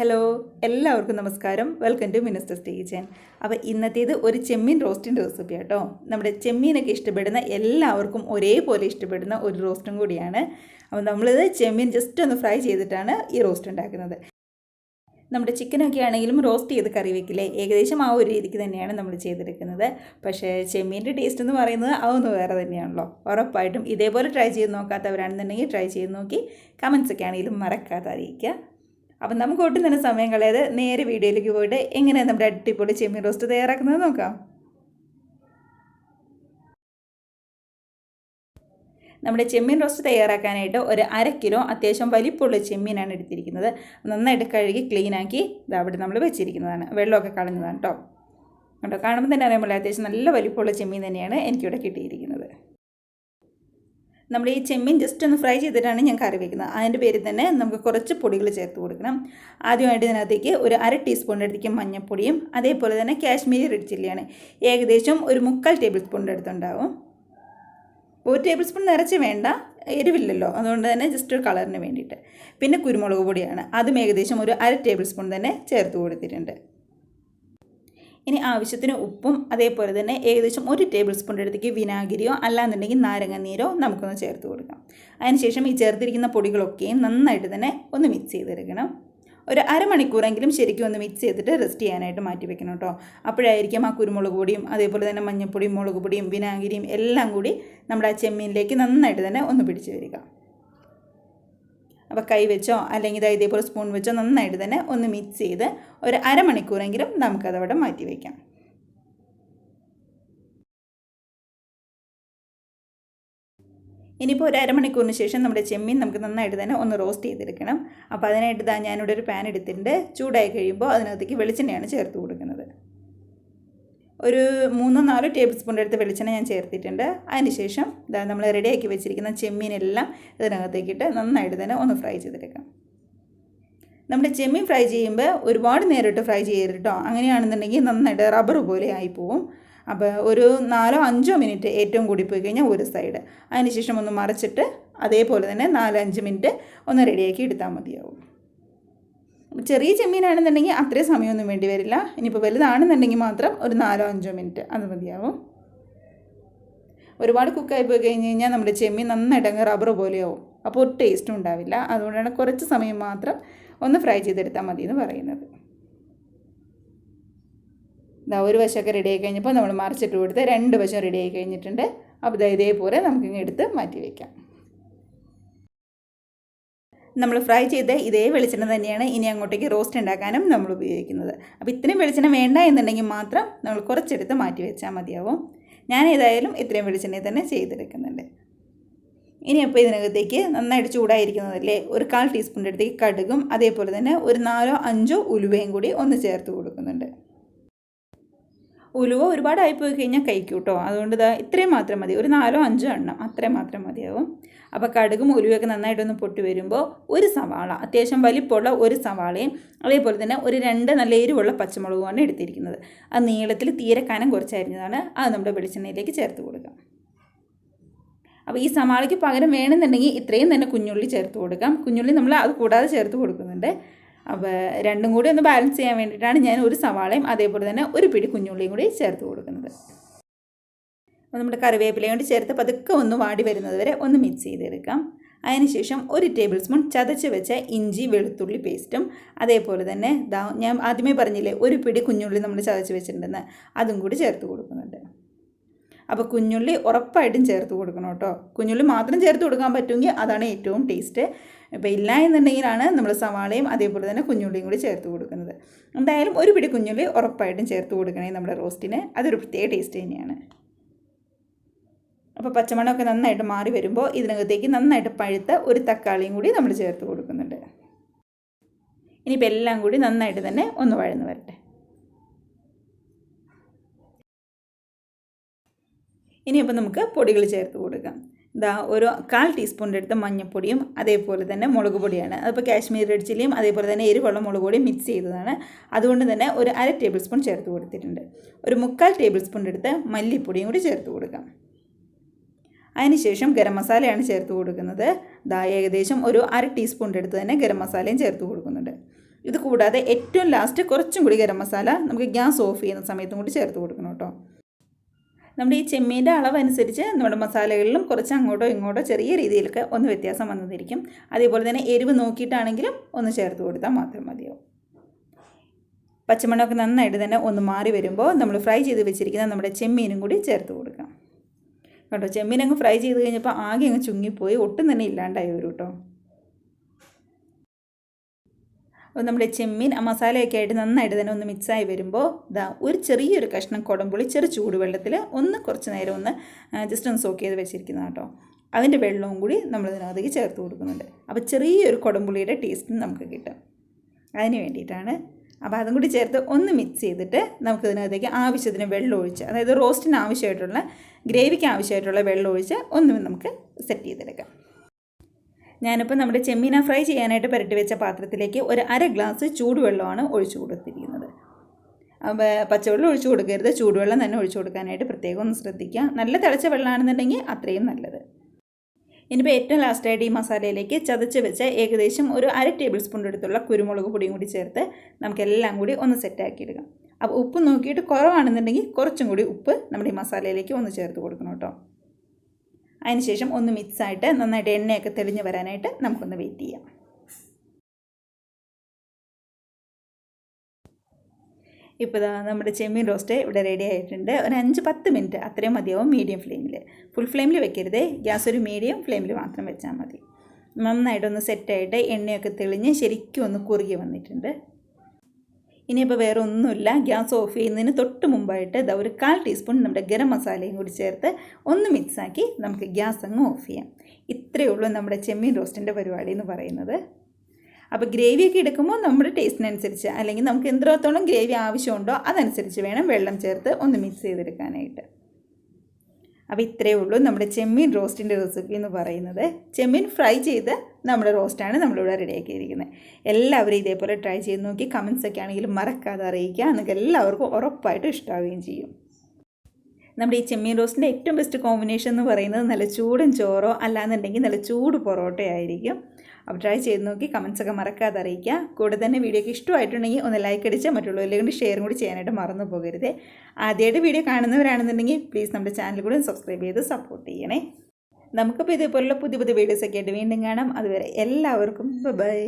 Hello, എല്ലാവർക്കും നമസ്കാരം. Welcome to minister's kitchen. അപ്പോൾ ഇന്നത്തേത് ഒരു ചെമ്മീൻ റോസ്റ്റിൻ്റെ റെസിപ്പി കേട്ടോ. നമ്മുടെ ചെമ്മീനൊക്കെ ഇഷ്ടപ്പെടുന്ന എല്ലാവർക്കും ഒരേപോലെ ഇഷ്ടപ്പെടുന്ന ഒരു റോസ്റ്റും കൂടിയാണ്. അപ്പോൾ നമ്മളിത് ചെമ്മീൻ ജസ്റ്റ് ഒന്ന് ഫ്രൈ ചെയ്തിട്ടാണ് ഈ റോസ്റ്റ് ഉണ്ടാക്കുന്നത്. നമ്മുടെ ചിക്കനൊക്കെ ആണെങ്കിലും റോസ്റ്റ് ചെയ്ത് കറി വെക്കില്ലേ, ഏകദേശം ആ ഒരു രീതിക്ക് തന്നെയാണ് നമ്മൾ ചെയ്തെടുക്കുന്നത്. പക്ഷേ ചെമ്മീൻ്റെ ടേസ്റ്റ് എന്ന് പറയുന്നത് അതൊന്ന് വേറെ തന്നെയാണല്ലോ. ഉറപ്പായിട്ടും ഇതേപോലെ ട്രൈ ചെയ്ത് നോക്കാത്തവരാണെന്നുണ്ടെങ്കിൽ ട്രൈ ചെയ്ത് നോക്കി കമൻസൊക്കെ ആണെങ്കിലും മറക്കാതെ അറിയിക്കുക. അപ്പം നമുക്ക് ഒട്ടും തന്നെ സമയം കളയാതെ നേരെ വീഡിയോയിലേക്ക് പോയിട്ട് എങ്ങനെയാണ് നമ്മുടെ അടിപൊളി ചെമ്മീൻ റോസ്റ്റ് തയ്യാറാക്കുന്നത് നോക്കാം. നമ്മുടെ ചെമ്മീൻ റോസ്റ്റ് തയ്യാറാക്കാനായിട്ട് ഒരു 1/2 കിലോ അത്യാവശ്യം വലിപ്പമുള്ള ചെമ്മീനാണ് എടുത്തിരിക്കുന്നത്. നന്നായിട്ട് കഴുകി ക്ലീനാക്കി അവിടെ നമ്മൾ വെച്ചിരിക്കുന്നതാണ്. വെള്ളമൊക്കെ കളഞ്ഞതാണ് കേട്ടോ. കാണുമ്പോൾ തന്നെ അറിയാമല്ലോ, അത്യാവശ്യം നല്ല വലിപ്പമുള്ള ചെമ്മീൻ തന്നെയാണ് എനിക്കിവിടെ കിട്ടിയിരിക്കുന്നത്. നമ്മൾ ഈ ചെമ്മീൻ ജസ്റ്റ് ഒന്ന് ഫ്രൈ ചെയ്തിട്ടാണ് ഞാൻ കറി വയ്ക്കുന്നത്. അതിൻ്റെ പേരിൽ തന്നെ നമുക്ക് കുറച്ച് പൊടികൾ ചേർത്ത് കൊടുക്കണം. ആദ്യമായിട്ട് ഇതിനകത്തേക്ക് ഒരു 1/2 ടീസ്പൂണിൻ്റെ അടുത്തേക്ക് മഞ്ഞൾപ്പൊടിയും അതേപോലെ തന്നെ കാശ്മീരി റെഡ് ചില്ലിയാണ് ഏകദേശം ഒരു 3/4 ടേബിൾ സ്പൂണിൻ്റെ അടുത്തുണ്ടാവും. 1 ടേബിൾ സ്പൂൺ നിറച്ച് വേണ്ട, എരിവില്ലല്ലോ, അതുകൊണ്ട് തന്നെ ജസ്റ്റ് ഒരു കളറിന് വേണ്ടിയിട്ട്. പിന്നെ കുരുമുളക് പൊടിയാണ്, അതും ഏകദേശം ഒരു 1/2 ടേബിൾ സ്പൂൺ തന്നെ ചേർത്ത് കൊടുത്തിട്ടുണ്ട്. ഇനി ആവശ്യത്തിന് ഉപ്പും അതേപോലെ തന്നെ ഏകദേശം 1 ടേബിൾ സ്പൂണിൻ്റെ അടുത്തേക്ക് വിനാഗിരിയോ അല്ലാന്നുണ്ടെങ്കിൽ നാരങ്ങ നീരോ നമുക്കൊന്ന് ചേർത്ത് കൊടുക്കാം. അതിനുശേഷം ഈ ചേർത്തിരിക്കുന്ന പൊടികളൊക്കെയും നന്നായിട്ട് തന്നെ ഒന്ന് മിക്സ് ചെയ്തെടുക്കണം. ഒരു അരമണിക്കൂറെങ്കിലും ശരിക്കും ഒന്ന് മിക്സ് ചെയ്തിട്ട് റെസ്റ്റ് ചെയ്യാനായിട്ട് മാറ്റി വെക്കണം കേട്ടോ. അപ്പോഴായിരിക്കും ആ കുരുമുളക് പൊടിയും അതേപോലെ തന്നെ മഞ്ഞൾപ്പൊടിയും മുളക് പൊടിയും വിനാഗിരിയും എല്ലാം കൂടി നമ്മുടെ ആ ചെമ്മീനിലേക്ക് നന്നായിട്ട് തന്നെ ഒന്ന് പിടിച്ച് വരിക. അപ്പോൾ കൈ വെച്ചോ അല്ലെങ്കിൽ ഇതേപോലെ സ്പൂൺ വെച്ചോ നന്നായിട്ട് തന്നെ ഒന്ന് മിക്സ് ചെയ്ത് ഒരു അരമണിക്കൂറെങ്കിലും നമുക്കതവിടെ മാറ്റി വയ്ക്കാം. ഇനിയിപ്പോൾ ഒരു അരമണിക്കൂറിന് ശേഷം നമ്മുടെ ചെമ്മീൻ നമുക്ക് നന്നായിട്ട് തന്നെ ഒന്ന് റോസ്റ്റ് ചെയ്തെടുക്കണം. അപ്പോൾ അതിനായിട്ട് ഞാനിവിടെ ഒരു പാൻ എടുത്തിട്ടുണ്ട്. ചൂടായി കഴിയുമ്പോൾ അതിനകത്തേക്ക് വെളിച്ചെണ്ണയാണ് ചേർത്ത് കൊടുക്കുന്നത്. ഒരു 3-4 ടേബിൾ സ്പൂണിൻ്റെ അടുത്ത് വെളിച്ചെണ്ണ ഞാൻ ചേർത്തിട്ടുണ്ട്. അതിനുശേഷം നമ്മൾ റെഡിയാക്കി വെച്ചിരിക്കുന്ന ചെമ്മീനെല്ലാം ഇതിനകത്തേക്കിട്ട് നന്നായിട്ട് തന്നെ ഒന്ന് ഫ്രൈ ചെയ്തെടുക്കാം. നമ്മുടെ ചെമ്മീൻ ഫ്രൈ ചെയ്യുമ്പോൾ ഒരുപാട് നേരിട്ട് ഫ്രൈ ചെയ്യരുത് കേട്ടോ. അങ്ങനെയാണെന്നുണ്ടെങ്കിൽ നന്നായിട്ട് റബ്ബർ പോലെ ആയിപ്പോവും. അപ്പോൾ ഒരു 4-5 മിനിറ്റ് ഏറ്റവും കൂടി പോയി കഴിഞ്ഞാൽ ഒരു സൈഡ്, അതിനുശേഷം ഒന്ന് മറിച്ചിട്ട് അതേപോലെ തന്നെ 4-5 മിനിറ്റ് ഒന്ന് റെഡിയാക്കി എടുത്താൽ മതിയാവും. ചെറിയ ചെമ്മീനാണെന്നുണ്ടെങ്കിൽ അത്രയും സമയമൊന്നും വേണ്ടി വരില്ല. ഇനിയിപ്പോൾ വലുതാണെന്നുണ്ടെങ്കിൽ മാത്രം ഒരു 4-5 മിനിറ്റ് അത് മതിയാവും. ഒരുപാട് കുക്കായി പോയി കഴിഞ്ഞ് കഴിഞ്ഞാൽ നമ്മുടെ ചെമ്മീൻ നന്നായിട്ട് അങ്ങ് റബ്ബർ പോലെയാവും. അപ്പോൾ ഒരു ടേസ്റ്റും ഉണ്ടാവില്ല. അതുകൊണ്ടാണ് കുറച്ച് സമയം മാത്രം ഒന്ന് ഫ്രൈ ചെയ്തെടുത്താൽ മതി എന്ന് പറയുന്നത്. ഒരു വശമൊക്കെ റെഡി ആയി കഴിഞ്ഞപ്പോൾ നമ്മൾ മറിച്ചിട്ട് കൊടുത്ത് 2 വശം റെഡി ആയി കഴിഞ്ഞിട്ടുണ്ട്. അപ്പോൾ ഇതേപോലെ നമുക്കിങ്ങ് എടുത്ത് മാറ്റി വയ്ക്കാം. നമ്മൾ ഫ്രൈ ചെയ്ത് ഇതേ വെളിച്ചെണ്ണ തന്നെയാണ് ഇനി അങ്ങോട്ടേക്ക് റോസ്റ്റ് ഉണ്ടാക്കാനും നമ്മൾ ഉപയോഗിക്കുന്നത്. അപ്പോൾ ഇത്രയും വെളിച്ചെണ്ണ വേണ്ട എന്നുണ്ടെങ്കിൽ മാത്രം നമ്മൾ കുറച്ചെടുത്ത് മാറ്റി വെച്ചാൽ മതിയാവും. ഞാൻ ഏതായാലും ഇത്രയും വെളിച്ചെണ്ണയിൽ തന്നെ ചെയ്തെടുക്കുന്നുണ്ട്. ഇനി അപ്പോൾ ഇതിനകത്തേക്ക് നന്നായിട്ട് ചൂടായിരിക്കുന്നതല്ലേ, ഒരു 1/4 ടീസ്പൂണിൻ്റെ അടുത്തേക്ക് കടുകും അതേപോലെ തന്നെ ഒരു 4-5 ഉലുവയും കൂടി ഒന്ന് ചേർത്ത് കൊടുക്കുന്നുണ്ട്. ഉലുവ ഒരുപാടായിപ്പോയി കഴിഞ്ഞാൽ കഴിക്കും കേട്ടോ. അതുകൊണ്ട് ഇത്രയും മാത്രം മതി, ഒരു 4-5 എണ്ണം അത്രയും മാത്രം മതിയാവും. അപ്പോൾ കടുകും ഉലുവയൊക്കെ നന്നായിട്ടൊന്ന് പൊട്ടി വരുമ്പോൾ ഒരു സവാള, അത്യാവശ്യം വലിപ്പമുള്ള ഒരു സവാളയും അതേപോലെ തന്നെ ഒരു 2 നല്ല എരിവുള്ള പച്ചമുളകുമാണ് എടുത്തിരിക്കുന്നത്. അത് നീളത്തിൽ തീരെ കനം കുറച്ചരിഞ്ഞതാണ്. അത് നമ്മുടെ വെളിച്ചെണ്ണയിലേക്ക് ചേർത്ത് കൊടുക്കാം. അപ്പോൾ ഈ സവാളയ്ക്ക് പകരം വേണമെന്നുണ്ടെങ്കിൽ ഇത്രയും തന്നെ കുഞ്ഞുള്ളി ചേർത്ത് കൊടുക്കാം. കുഞ്ഞുള്ളി നമ്മൾ അത് കൂടാതെ ചേർത്ത് കൊടുക്കുന്നുണ്ട്. അപ്പോൾ രണ്ടും കൂടി ഒന്ന് ബാലൻസ് ചെയ്യാൻ വേണ്ടിയിട്ടാണ് ഞാൻ ഒരു സവാളയും അതേപോലെ തന്നെ ഒരു പിടി കുഞ്ഞുള്ളിയും കൂടി ചേർത്ത് കൊടുക്കുന്നത്. അപ്പോൾ നമ്മുടെ കറിവേപ്പിലയും കൊണ്ട് ചേർത്ത് പതുക്കെ ഒന്ന് വാടി വരുന്നത് വരെ ഒന്ന് മിക്സ് ചെയ്തെടുക്കാം. അതിനുശേഷം 1 ടേബിൾ സ്പൂൺ ചതച്ച് വെച്ച ഇഞ്ചി വെളുത്തുള്ളി പേസ്റ്റും അതേപോലെ തന്നെ ഞാൻ ആദ്യമേ പറഞ്ഞില്ലേ ഒരു പിടി കുഞ്ഞുള്ളി നമ്മൾ ചതച്ച് വെച്ചിട്ടുണ്ടെന്ന്, അതും കൂടി ചേർത്ത് കൊടുക്കുന്നുണ്ട്. അപ്പോൾ കുഞ്ഞുള്ളി ഉറപ്പായിട്ടും ചേർത്ത് കൊടുക്കണം കേട്ടോ. കുഞ്ഞുള്ളി മാത്രം ചേർത്ത് കൊടുക്കാൻ പറ്റുമെങ്കിൽ അതാണ് ഏറ്റവും ടേസ്റ്റ്. ഇപ്പോൾ ഇല്ല എന്നുണ്ടെങ്കിലാണ് നമ്മൾ സവാളയും അതേപോലെ തന്നെ കുഞ്ഞുള്ളിയും കൂടി ചേർത്ത് കൊടുക്കുന്നത്. എന്തായാലും ഒരു പിടി കുഞ്ഞുള്ളി ഉറപ്പായിട്ടും ചേർത്ത് കൊടുക്കണേ നമ്മുടെ റോസ്റ്റിന്. അതൊരു പ്രത്യേക ടേസ്റ്റ് തന്നെയാണ്. അപ്പോൾ പച്ചമണമൊക്കെ നന്നായിട്ട് മാറി വരുമ്പോൾ ഇതിനകത്തേക്ക് നന്നായിട്ട് പഴുത്ത ഒരു തക്കാളിയും കൂടി നമ്മൾ ചേർത്ത് കൊടുക്കുന്നുണ്ട്. ഇനിയിപ്പോൾ എല്ലാം കൂടി നന്നായിട്ട് തന്നെ ഒന്ന് വഴന്ന് വരട്ടെ. ഇനിയിപ്പോൾ നമുക്ക് പൊടികൾ ചേർത്ത് കൊടുക്കാം. ഒരു 1/4 ടീസ്പൂണിൻ്റെ അടുത്ത് മഞ്ഞൾപ്പൊടിയും അതേപോലെ തന്നെ മുളക് പൊടിയാണ്. അതിപ്പോൾ കാശ്മീരി റെഡ് ചില്ലിയും അതേപോലെ തന്നെ എരിവുള്ള മുളക് പൊടിയും മിക്സ് ചെയ്തതാണ്. അതുകൊണ്ട് തന്നെ ഒരു 1/2 ടേബിൾ സ്പൂൺ ചേർത്ത് കൊടുത്തിട്ടുണ്ട്. ഒരു 3/4 ടേബിൾ സ്പൂണിൻ്റെ അടുത്ത് മല്ലിപ്പൊടിയും കൂടി ചേർത്ത് കൊടുക്കാം. അതിനുശേഷം ഗരം മസാലയാണ് ചേർത്ത് കൊടുക്കുന്നത്. ഏകദേശം ഒരു 1/2 ടീസ്പൂണിൻ്റെ അടുത്ത് തന്നെ ഗരം മസാലയും ചേർത്ത് കൊടുക്കുന്നുണ്ട്. ഇത് കൂടാതെ ഏറ്റവും ലാസ്റ്റ് കുറച്ചും കൂടി ഗരം മസാല നമുക്ക് ഗ്യാസ് ഓഫ് ചെയ്യുന്ന സമയത്തും കൂടി ചേർത്ത് കൊടുക്കണം കേട്ടോ. നമ്മുടെ ഈ ചെമ്മീൻ്റെ അളവനുസരിച്ച് നമ്മുടെ മസാലകളിലും കുറച്ച് അങ്ങോട്ടോ ഇങ്ങോട്ടോ ചെറിയ രീതിയിലൊക്കെ ഒന്ന് വ്യത്യാസം വന്നിരിക്കും. അതേപോലെ തന്നെ എരിവ് നോക്കിയിട്ടാണെങ്കിലും ഒന്ന് ചേർത്ത് കൊടുത്താൽ മാത്രം മതിയാവും. പച്ചമണമൊക്കെ നന്നായിട്ട് തന്നെ ഒന്ന് മാറി വരുമ്പോൾ നമ്മൾ ഫ്രൈ ചെയ്ത് വെച്ചിരിക്കുന്ന നമ്മുടെ ചെമ്മീനും കൂടി ചേർത്ത് കൊടുക്കാം കേട്ടോ. ചെമ്മീനങ്ങ് ഫ്രൈ ചെയ്ത് കഴിഞ്ഞപ്പോൾ ആകെ അങ്ങ് ചുങ്ങിപ്പോയി, ഒട്ടും തന്നെ ഇല്ലാണ്ടായി വരും കേട്ടോ. അപ്പോൾ നമ്മുടെ ചെമ്മീൻ ആ മസാലയൊക്കെ ആയിട്ട് നന്നായിട്ട് തന്നെ ഒന്ന് മിക്സായി വരുമ്പോൾ ഒരു ചെറിയൊരു കഷ്ണം കുടംപുളി ചൂടുവെള്ളത്തിൽ കുറച്ച് നേരം ഒന്ന് ജസ്റ്റ് ഒന്ന് സോക്ക് ചെയ്ത് വെച്ചിരിക്കുന്നത് കേട്ടോ. അതിൻ്റെ വെള്ളവും കൂടി നമ്മളിതിനകത്തേക്ക് ചേർത്ത് കൊടുക്കുന്നുണ്ട്. അപ്പോൾ ചെറിയൊരു കുടംപുളിയുടെ ടേസ്റ്റും നമുക്ക് കിട്ടും. അതിന് വേണ്ടിയിട്ടാണ്. അപ്പോൾ അതും കൂടി ചേർത്ത് ഒന്ന് മിക്സ് ചെയ്തിട്ട് നമുക്കിതിനകത്തേക്ക് ആവശ്യത്തിന് വെള്ളം ഒഴിച്ച്, അതായത് റോസ്റ്റിന് ആവശ്യമായിട്ടുള്ള ഗ്രേവിക്ക് ആവശ്യമായിട്ടുള്ള വെള്ളം ഒഴിച്ച് നമുക്ക് സെറ്റ് ചെയ്തെടുക്കാം. ഞാനിപ്പോൾ നമ്മുടെ ചെമ്മീന ഫ്രൈ ചെയ്യാനായിട്ട് പുരട്ടി വെച്ച പാത്രത്തിലേക്ക് ഒരു 1/2 ഗ്ലാസ് ചൂടുവെള്ളമാണ് ഒഴിച്ചു കൊടുത്തിരിക്കുന്നത്. അപ്പോൾ പച്ചവെള്ളം ഒഴിച്ചു കൊടുക്കരുത്, ചൂടുവെള്ളം തന്നെ ഒഴിച്ചു കൊടുക്കാനായിട്ട് പ്രത്യേകം ഒന്ന് ശ്രദ്ധിക്കുക. നല്ല തിളച്ച വെള്ളമാണെന്നുണ്ടെങ്കിൽ അത്രയും നല്ലത്. ഇനിയിപ്പോൾ ഏറ്റവും ലാസ്റ്റായിട്ട് ഈ മസാലയിലേക്ക് ചതച്ച് വെച്ച് ഏകദേശം ഒരു 1/2 ടേബിൾ സ്പൂൺ എടുത്തുള്ള കുരുമുളക് പൊടിയും കൂടി ചേർത്ത് നമുക്കെല്ലാം കൂടി ഒന്ന് സെറ്റാക്കി എടുക്കാം. അപ്പോൾ ഉപ്പ് നോക്കിയിട്ട് കുറവാണെന്നുണ്ടെങ്കിൽ കുറച്ചും കൂടി ഉപ്പ് നമ്മുടെ ഈ മസാലയിലേക്ക് ഒന്ന് ചേർത്ത് കൊടുക്കണം കേട്ടോ. അതിനുശേഷം ഒന്ന് മിക്സായിട്ട് നന്നായിട്ട് എണ്ണയൊക്കെ തെളിഞ്ഞ് വരാനായിട്ട് നമുക്കൊന്ന് വെയിറ്റ് ചെയ്യാം. ഇപ്പോൾ നമ്മുടെ ചെമ്മീൻ റോസ്റ്റ് ഇവിടെ റെഡി ആയിട്ടുണ്ട്. ഒരു 5-10 മിനിറ്റ് അത്രയും മതിയാവും മീഡിയം ഫ്ലെയിമിൽ. ഫുൾ ഫ്ലെയിമിൽ വെക്കരുത്, ഗ്യാസ് ഒരു മീഡിയം ഫ്ലെയിമിൽ മാത്രം വെച്ചാൽ മതി. നന്നായിട്ടൊന്ന് സെറ്റായിട്ട് എണ്ണയൊക്കെ തെളിഞ്ഞ് ശരിക്കും ഒന്ന് കുറുകി വന്നിട്ടുണ്ട്. ഇനിയിപ്പോൾ വേറെ ഒന്നുമില്ല, ഗ്യാസ് ഓഫ് ചെയ്യുന്നതിന് തൊട്ട് മുമ്പായിട്ട് ഒരു 1/4 ടീസ്പൂൺ നമ്മുടെ ഗരം മസാലയും കൂടി ചേർത്ത് ഒന്ന് മിക്സാക്കി നമുക്ക് ഗ്യാസ് അങ്ങ് ഓഫ് ചെയ്യാം. ഇത്രയേ ഉള്ളൂ നമ്മുടെ ചെമ്മീൻ റോസ്റ്റിൻ്റെ പരിപാടി എന്ന് പറയുന്നത്. അപ്പോൾ ഗ്രേവിയൊക്കെ എടുക്കുമ്പോൾ നമ്മുടെ ടേസ്റ്റിനനുസരിച്ച്, അല്ലെങ്കിൽ നമുക്ക് എത്രത്തോളം ഗ്രേവി ആവശ്യമുണ്ടോ അതനുസരിച്ച് വേണം വെള്ളം ചേർത്ത് ഒന്ന് മിക്സ് ചെയ്തെടുക്കാനായിട്ട്. അപ്പോൾ ഇത്രയേ ഉള്ളൂ നമ്മുടെ ചെമ്മീൻ റോസ്റ്റിൻ്റെ റെസിപ്പി എന്ന് പറയുന്നത്. ചെമ്മീൻ ഫ്രൈ ചെയ്ത് നമ്മുടെ റോസ്റ്റാണ് നമ്മളിവിടെ റെഡിയാക്കിയിരിക്കുന്നത്. എല്ലാവരും ഇതേപോലെ ട്രൈ ചെയ്ത് നോക്കി കമൻസൊക്കെ ആണെങ്കിലും മറക്കാതെ അറിയിക്കുക. നിങ്ങൾക്ക് എല്ലാവർക്കും ഉറപ്പായിട്ടും ഇഷ്ടമാവുകയും ചെയ്യും. നമ്മുടെ ഈ ചെമ്മീൻ റോസ്റ്റിൻ്റെ ഏറ്റവും ബെസ്റ്റ് കോമ്പിനേഷൻ എന്ന് പറയുന്നത് നല്ല ചൂടൻ ചോറോ അല്ലാന്നുണ്ടെങ്കിൽ നല്ല ചൂട് പൊറോട്ടയായിരിക്കും. അപ്പോൾ ട്രൈ ചെയ്ത് നോക്കി കമൻസൊക്കെ മറക്കാതെ അറിയിക്കുക. കൂടെ തന്നെ വീഡിയോക്ക് ഇഷ്ടമായിട്ടുണ്ടെങ്കിൽ ഒന്ന് ലൈക്ക് അടിച്ച് മറ്റുള്ളവരിലേക്ക് ഷെയറും കൂടി ചെയ്യാനായിട്ട് മറന്നു പോകരുത്. ആദ്യമായിട്ട് വീഡിയോ കാണുന്നവരാണെന്നുണ്ടെങ്കിൽ പ്ലീസ് നമ്മുടെ ചാനൽ കൂടെ സബ്സ്ക്രൈബ് ചെയ്ത് സപ്പോർട്ട് ചെയ്യണേ. നമുക്കിപ്പോൾ ഇതേപോലുള്ള പുതിയ വീഡിയോസൊക്കെ ആയിട്ട് വീണ്ടും കാണാം. അതുവരെ എല്ലാവർക്കും ബൈ.